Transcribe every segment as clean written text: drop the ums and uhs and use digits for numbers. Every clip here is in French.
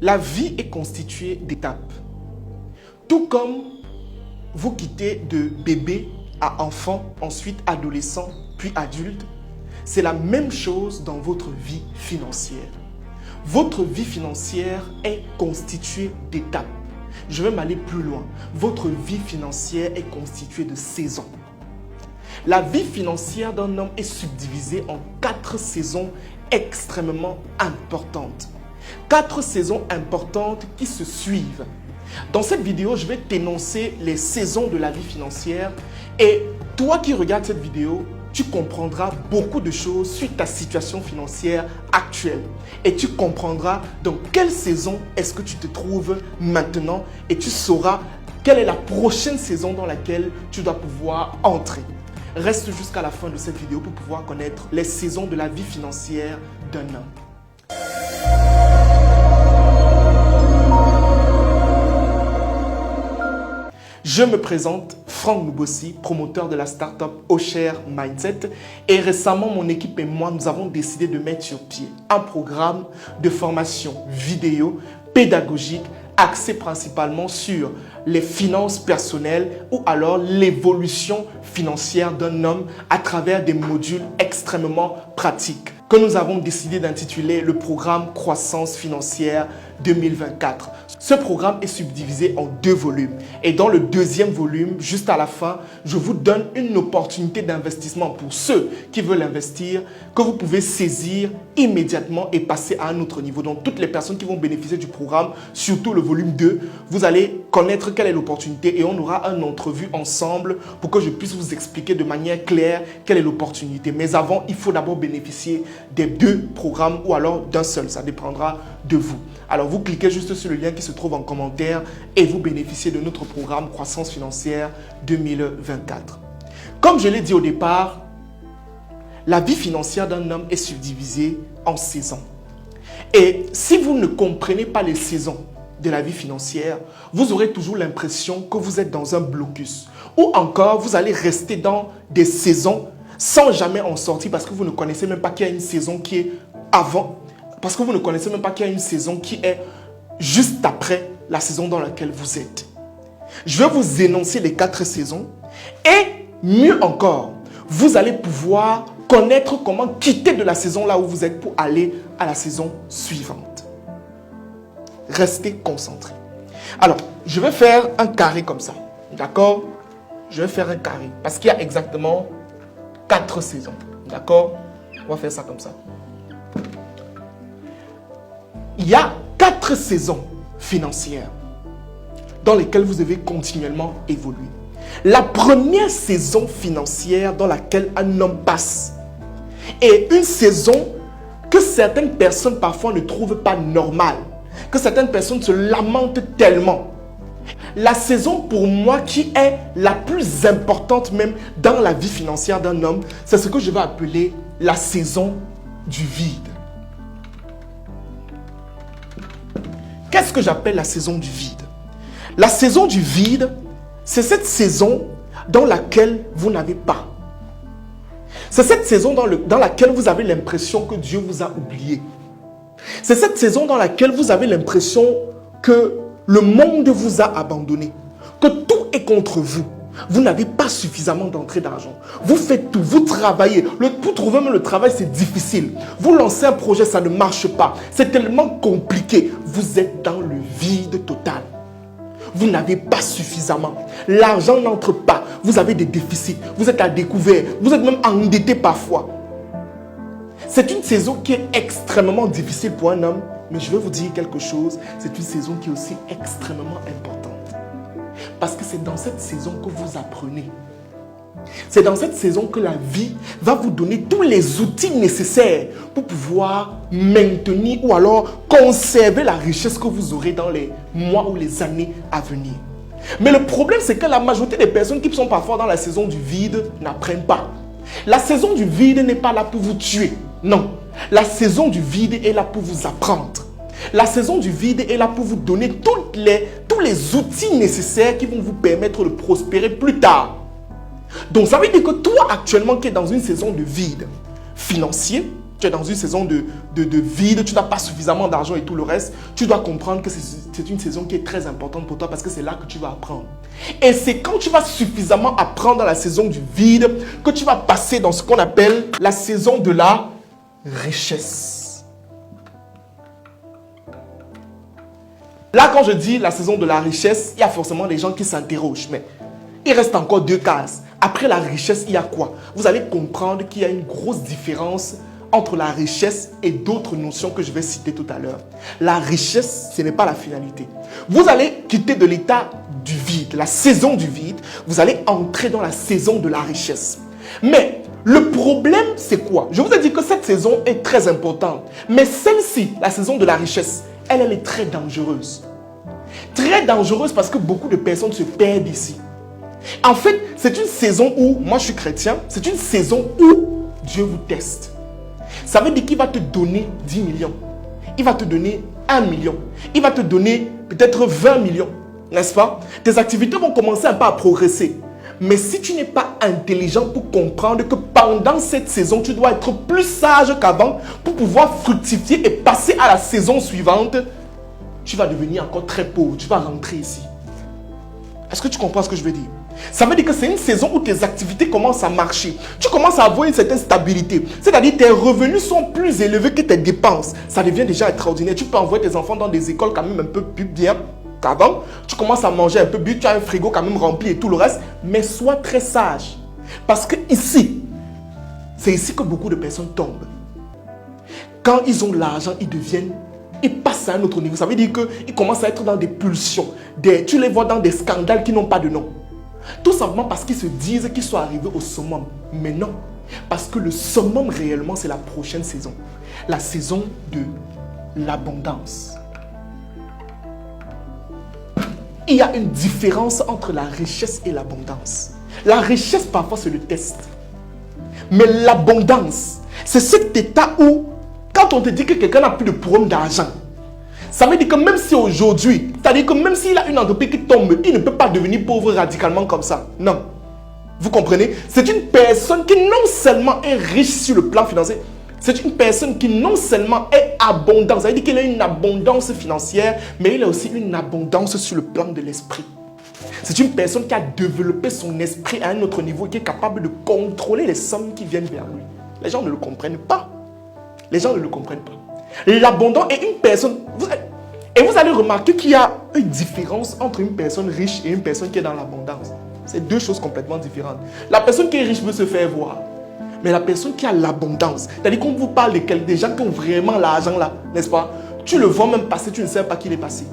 La vie est constituée d'étapes. Tout comme vous quittez de bébé à enfant, ensuite adolescent, puis adulte, c'est la même chose dans votre vie financière. Votre vie financière est constituée d'étapes. Je vais m'aller plus loin. Votre vie financière est constituée de saisons. La vie financière d'un homme est subdivisée en 4 saisons extrêmement importantes. 4 saisons importantes qui se suivent. Dans cette vidéo, je vais t'énoncer les saisons de la vie financière et toi qui regardes cette vidéo, tu comprendras beaucoup de choses sur ta situation financière actuelle et tu comprendras dans quelle saison est-ce que tu te trouves maintenant et tu sauras quelle est la prochaine saison dans laquelle tu dois pouvoir entrer. Reste jusqu'à la fin de cette vidéo pour pouvoir connaître les saisons de la vie financière d'un homme. Je me présente, Franck Noubossi, promoteur de la startup Oshare Mindset. Et récemment, mon équipe et moi, nous avons décidé de mettre sur pied un programme de formation vidéo pédagogique axé principalement sur les finances personnelles ou alors l'évolution financière d'un homme à travers des modules extrêmement pratiques que nous avons décidé d'intituler le programme Croissance financière 2024. Ce programme est subdivisé en 2 volumes et dans le 2e volume, juste à la fin, je vous donne une opportunité d'investissement pour ceux qui veulent investir que vous pouvez saisir immédiatement et passer à un autre niveau. Donc toutes les personnes qui vont bénéficier du programme, surtout le volume 2, vous allez connaître quelle est l'opportunité et on aura une entrevue ensemble pour que je puisse vous expliquer de manière claire quelle est l'opportunité. Mais avant, il faut d'abord bénéficier des 2 programmes ou alors d'un seul, ça dépendra de vous. Alors vous cliquez juste sur le lien qui se trouve en commentaire et vous bénéficiez de notre programme Croissance financière 2024. Comme je l'ai dit au départ, la vie financière d'un homme est subdivisée en saisons. Et si vous ne comprenez pas les saisons de la vie financière, vous aurez toujours l'impression que vous êtes dans un blocus. Ou encore, vous allez rester dans des saisons sans jamais en sortir parce que vous ne connaissez même pas qu'il y a une saison qui est avant. Parce que vous ne connaissez même pas qu'il y a une saison qui est juste après la saison dans laquelle vous êtes. Je vais vous énoncer les 4 saisons et mieux encore, vous allez pouvoir connaître comment quitter de la saison là où vous êtes pour aller à la saison suivante. Restez concentrés. Alors, je vais faire un carré comme ça. D'accord? Je vais faire un carré parce qu'il y a exactement 4 saisons. D'accord? On va faire ça comme ça. Il y a 4 saisons financières dans lesquelles vous devez continuellement évoluer. La première saison financière dans laquelle un homme passe est une saison que certaines personnes parfois ne trouvent pas normale, que certaines personnes se lamentent tellement. La saison pour moi qui est la plus importante même dans la vie financière d'un homme, c'est ce que je vais appeler la saison du vide. Qu'est-ce que j'appelle la saison du vide? La saison du vide, c'est cette saison dans laquelle vous n'avez pas. C'est cette saison dans laquelle vous avez l'impression que Dieu vous a oublié. C'est cette saison dans laquelle vous avez l'impression que le monde vous a abandonné, que tout est contre vous. Vous n'avez pas suffisamment d'entrée d'argent. Vous faites tout, vous travaillez. Pour trouver même le travail, c'est difficile. Vous lancez un projet, ça ne marche pas. C'est tellement compliqué. Vous êtes dans le vide total. Vous n'avez pas suffisamment. L'argent n'entre pas. Vous avez des déficits. Vous êtes à découvert. Vous êtes même endetté parfois. C'est une saison qui est extrêmement difficile pour un homme. Mais je vais vous dire quelque chose. C'est une saison qui est aussi extrêmement importante. Parce que c'est dans cette saison que vous apprenez. C'est dans cette saison que la vie va vous donner tous les outils nécessaires pour pouvoir maintenir ou alors conserver la richesse que vous aurez dans les mois ou les années à venir. Mais le problème, c'est que la majorité des personnes qui sont parfois dans la saison du vide n'apprennent pas. La saison du vide n'est pas là pour vous tuer. Non. La saison du vide est là pour vous apprendre. La saison du vide est là pour vous donner tous les outils nécessaires qui vont vous permettre de prospérer plus tard. Donc ça veut dire que toi actuellement qui es dans une saison de vide financier, tu es dans une saison de vide, tu n'as pas suffisamment d'argent et tout le reste, tu dois comprendre que c'est une saison qui est très importante pour toi parce que c'est là que tu vas apprendre. Et c'est quand tu vas suffisamment apprendre dans la saison du vide que tu vas passer dans ce qu'on appelle la saison de la richesse. Là, quand je dis la saison de la richesse, il y a forcément des gens qui s'interrogent, mais il reste encore 2 cases. Après la richesse, il y a quoi? Vous allez comprendre qu'il y a une grosse différence entre la richesse et d'autres notions que je vais citer tout à l'heure. La richesse, ce n'est pas la finalité. Vous allez quitter de l'état du vide, la saison du vide, vous allez entrer dans la saison de la richesse. Mais le problème, c'est quoi? Je vous ai dit que cette saison est très importante. Mais celle-ci, la saison de la richesse, elle est très dangereuse. Très dangereuse parce que beaucoup de personnes se perdent ici. En fait, c'est une saison où, moi je suis chrétien, c'est une saison où Dieu vous teste. Ça veut dire qu'il va te donner 10 millions. Il va te donner 1 million. Il va te donner peut-être 20 millions. N'est-ce pas? Tes activités vont commencer un peu à progresser. Mais si tu n'es pas intelligent pour comprendre que pendant cette saison, tu dois être plus sage qu'avant pour pouvoir fructifier et passer à la saison suivante, tu vas devenir encore très pauvre. Tu vas rentrer ici. Est-ce que tu comprends ce que je veux dire? Ça veut dire que c'est une saison où tes activités commencent à marcher. Tu commences à avoir une certaine stabilité. C'est-à-dire que tes revenus sont plus élevés que tes dépenses. Ça devient déjà extraordinaire. Tu peux envoyer tes enfants dans des écoles quand même un peu plus bien qu'avant. Tu commences à manger un peu bien. Tu as un frigo quand même rempli et tout le reste. Mais sois très sage. Parce que ici, c'est ici que beaucoup de personnes tombent. Quand ils ont l'argent, ils passent à un autre niveau. Ça veut dire qu'ils commencent à être dans des pulsions. Tu les vois dans des scandales qui n'ont pas de nom. Tout simplement parce qu'ils se disent qu'ils sont arrivés au summum. Mais non. Parce que le summum réellement, c'est la prochaine saison. La saison de l'abondance. Il y a une différence entre la richesse et l'abondance. La richesse, parfois, c'est le test. Mais l'abondance, c'est cet état où, quand on te dit que quelqu'un n'a plus de problème d'argent, ça veut dire que même si aujourd'hui, c'est-à-dire que même s'il a une entreprise qui tombe, il ne peut pas devenir pauvre radicalement comme ça. Non. Vous comprenez? C'est une personne qui non seulement est riche sur le plan financier, c'est une personne qui non seulement est abondante, ça veut dire qu'il a une abondance financière, mais il a aussi une abondance sur le plan de l'esprit. C'est une personne qui a développé son esprit à un autre niveau et qui est capable de contrôler les sommes qui viennent vers lui. Les gens ne le comprennent pas. Les gens ne le comprennent pas. L'abondant est une personne... Et vous allez remarquer qu'il y a une différence entre une personne riche et une personne qui est dans l'abondance. C'est 2 choses complètement différentes. La personne qui est riche veut se faire voir. Mais la personne qui a l'abondance, c'est-à-dire qu'on vous parle des gens qui ont vraiment l'argent là, n'est-ce pas? Tu le vois même passer, tu ne sais pas qu'il est passé.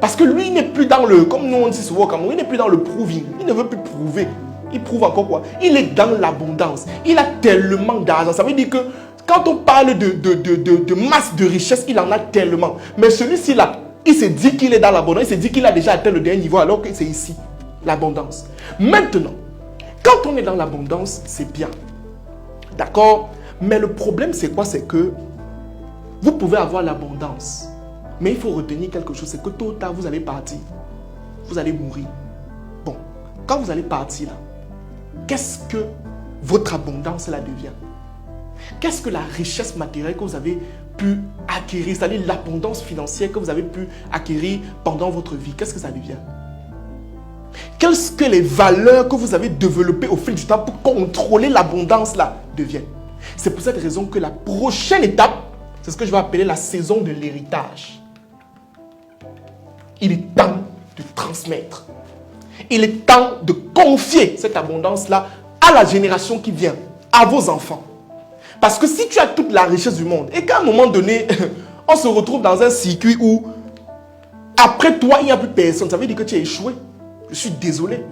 Parce que lui, il n'est plus dans le... Comme nous on dit souvent, il n'est plus dans le proving. Il ne veut plus prouver. Il prouve encore quoi? Il est dans l'abondance. Il a tellement d'argent. Ça veut dire que quand on parle de masse de richesse, il en a tellement. Mais celui-ci là, il se dit qu'il est dans l'abondance. Il se dit qu'il a déjà atteint le dernier niveau alors que c'est ici, l'abondance. Maintenant, quand on est dans l'abondance, c'est bien. D'accord? Mais le problème, c'est quoi? C'est que vous pouvez avoir l'abondance. Mais il faut retenir quelque chose. C'est que tôt ou tard, vous allez partir. Vous allez mourir. Bon, quand vous allez partir là, qu'est-ce que votre abondance là devient? Qu'est-ce que la richesse matérielle que vous avez pu acquérir, c'est-à-dire l'abondance financière que vous avez pu acquérir pendant votre vie, qu'est-ce que ça devient? Quelles sont les valeurs que vous avez développées au fil du temps pour contrôler l'abondance là deviennent? C'est pour cette raison que la prochaine étape, c'est ce que je vais appeler la saison de l'héritage. Il est temps de transmettre. Il est temps de confier cette abondance-là à la génération qui vient, à vos enfants. Parce que si tu as toute la richesse du monde et qu'à un moment donné, on se retrouve dans un circuit où après toi, il n'y a plus personne, ça veut dire que tu as échoué. Je suis désolé.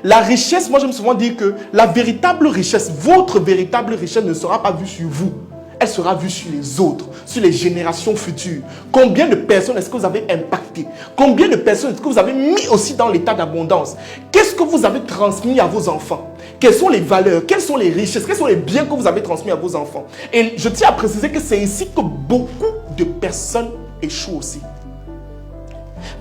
La richesse, moi j'aime souvent dire que la véritable richesse, votre véritable richesse ne sera pas vue sur vous. Elle sera vue sur les autres, sur les générations futures. Combien de personnes est-ce que vous avez impacté? Combien de personnes est-ce que vous avez mis aussi dans l'état d'abondance? Qu'est-ce que vous avez transmis à vos enfants? Quelles sont les valeurs? Quelles sont les richesses? Quels sont les biens que vous avez transmis à vos enfants? Et je tiens à préciser que c'est ici que beaucoup de personnes échouent aussi.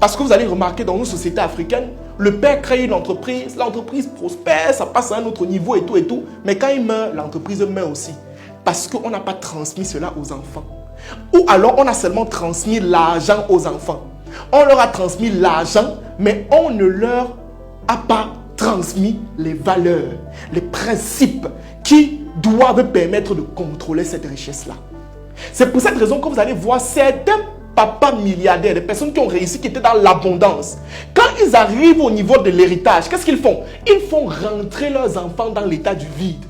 Parce que vous allez remarquer dans nos sociétés africaines, le père crée une entreprise, l'entreprise prospère, ça passe à un autre niveau et tout. Mais quand il meurt, l'entreprise meurt aussi. parce qu'on n'a pas transmis cela aux enfants. Ou alors on a seulement transmis l'argent aux enfants. On leur a transmis l'argent, mais on ne leur a pas transmis les valeurs, les principes qui doivent permettre de contrôler cette richesse-là. C'est pour cette raison que vous allez voir certains papas milliardaires, des personnes qui ont réussi, qui étaient dans l'abondance. Quand ils arrivent au niveau de l'héritage, qu'est-ce qu'ils font? Ils font rentrer leurs enfants dans l'état du vide.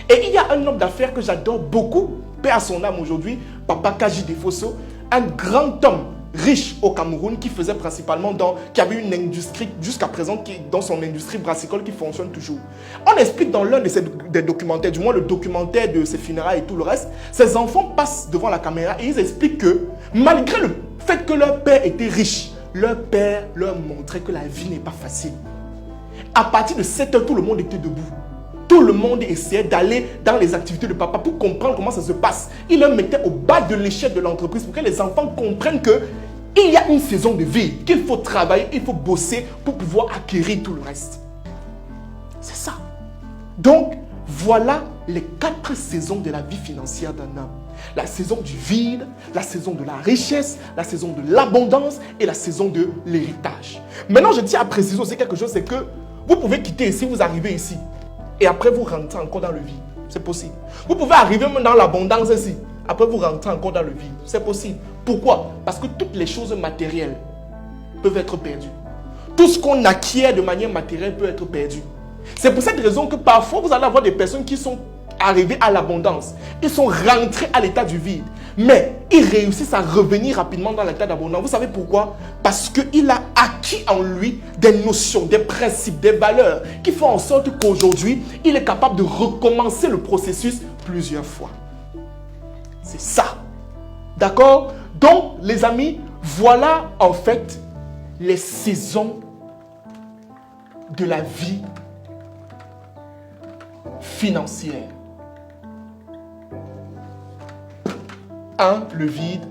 Et il y a un homme d'affaires que j'adore beaucoup, paix à son âme aujourd'hui, Papa Kaji Defosso, un grand homme riche au Cameroun qui faisait principalement qui avait une industrie jusqu'à présent, dans son industrie brassicole qui fonctionne toujours. On explique dans l'un des documentaires, du moins le documentaire de ses funérailles et tout le reste, ses enfants passent devant la caméra et ils expliquent que malgré le fait que leur père était riche, leur père leur montrait que la vie n'est pas facile. À partir de 7 heures, tout le monde était debout. Tout le monde essayait d'aller dans les activités de papa pour comprendre comment ça se passe. Il le mettait au bas de l'échelle de l'entreprise pour que les enfants comprennent qu'il y a une saison de vie, qu'il faut travailler, il faut bosser pour pouvoir acquérir tout le reste. C'est ça. Donc, voilà les 4 saisons de la vie financière d'un homme. La saison du vide, la saison de la richesse, la saison de l'abondance et la saison de l'héritage. Maintenant, je tiens à préciser aussi quelque chose, c'est que vous pouvez quitter ici, vous arrivez ici. Et après, vous rentrez encore dans le vide. C'est possible. Vous pouvez arriver même dans l'abondance ici. Après, vous rentrez encore dans le vide. C'est possible. Pourquoi? Parce que toutes les choses matérielles peuvent être perdues. Tout ce qu'on acquiert de manière matérielle peut être perdu. C'est pour cette raison que parfois, vous allez avoir des personnes qui sont arrivées à l'abondance. Ils sont rentrés à l'état du vide. Mais ils réussissent à revenir rapidement dans l'état d'abondance. Vous savez pourquoi? Parce qu'il a acquis en lui des notions, des principes, des valeurs qui font en sorte qu'aujourd'hui, il est capable de recommencer le processus plusieurs fois. C'est ça. D'accord? Donc, les amis, voilà en fait les saisons de la vie financière. 1. Le vide.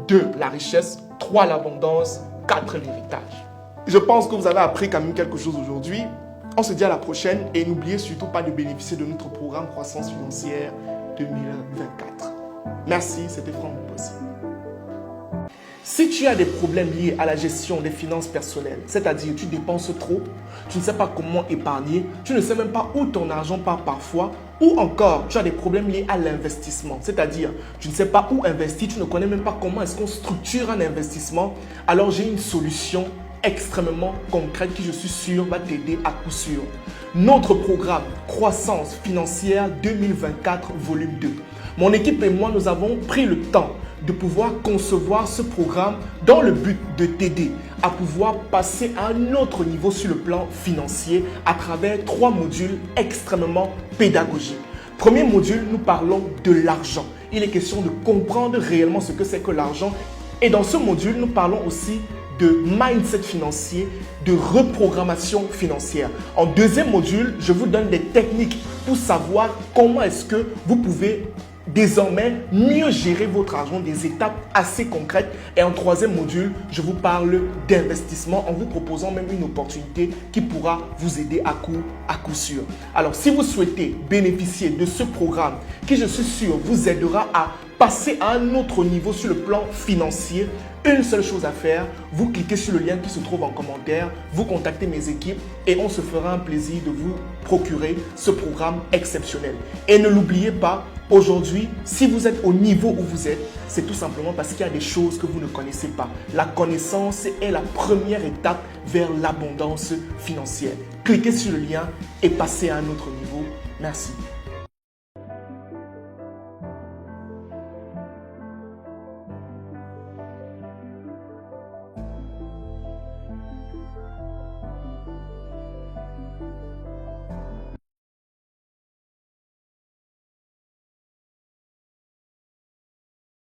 2. La richesse. 3. L'abondance. 4. L'héritage. Je pense que vous avez appris quand même quelque chose aujourd'hui. On se dit à la prochaine et n'oubliez surtout pas de bénéficier de notre programme Croissance Financière 2024. Merci, c'était Franck Mbossy. Si tu as des problèmes liés à la gestion des finances personnelles, c'est-à-dire tu dépenses trop, tu ne sais pas comment épargner, tu ne sais même pas où ton argent part parfois, ou encore tu as des problèmes liés à l'investissement, c'est-à-dire tu ne sais pas où investir, tu ne connais même pas comment est-ce qu'on structure un investissement, alors j'ai une solution extrêmement concrète qui, je suis sûr, va t'aider à coup sûr. Notre programme Croissance Financière 2024 volume 2. Mon équipe et moi, nous avons pris le temps de pouvoir concevoir ce programme dans le but de t'aider à pouvoir passer à un autre niveau sur le plan financier à travers 3 modules extrêmement pédagogiques. Premier module, nous parlons de l'argent. Il est question de comprendre réellement ce que c'est que l'argent. Et dans ce module, nous parlons aussi de mindset financier, de reprogrammation financière. En deuxième module, je vous donne des techniques pour savoir comment est-ce que vous pouvez désormais mieux gérer votre argent, des étapes assez concrètes. Et en troisième module, je vous parle d'investissement en vous proposant même une opportunité qui pourra vous aider à coup sûr. Alors, si vous souhaitez bénéficier de ce programme qui, je suis sûr, vous aidera à passer à un autre niveau sur le plan financier, une seule chose à faire, vous cliquez sur le lien qui se trouve en commentaire, vous contactez mes équipes et on se fera un plaisir de vous procurer ce programme exceptionnel. Et ne l'oubliez pas, aujourd'hui, si vous êtes au niveau où vous êtes, c'est tout simplement parce qu'il y a des choses que vous ne connaissez pas. La connaissance est la première étape vers l'abondance financière. Cliquez sur le lien et passez à un autre niveau. Merci.